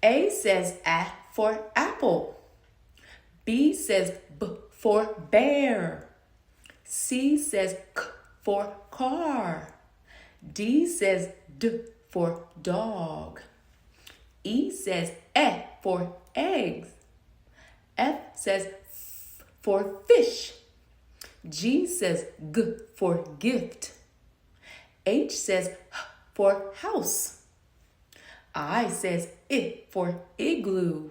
A says A for apple. B says B for bear. C says K for car. D says D for dog. E says E for eggs. F says F for fish. G says G for gift. H says H for house. I says I for igloo.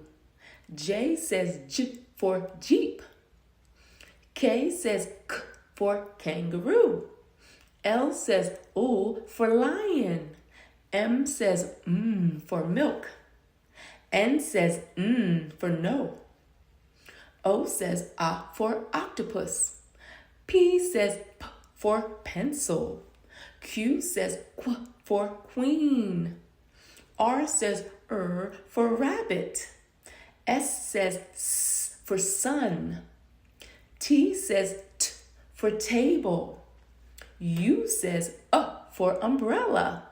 J says J for jeep. K says K for kangaroo. L says O for lion. M says for milk. N says for no. O says A for octopus. P says P for pencil. Q says Qu for queen. R says for rabbit. S says S for sun. T says T for table. U says for umbrella.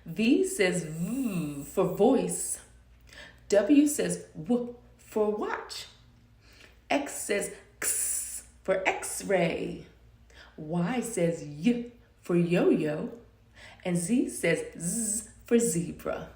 V says V for voice. W says W for watch. X says X for x-ray. Y says Y for yo-yo. And Z says Z for zebra.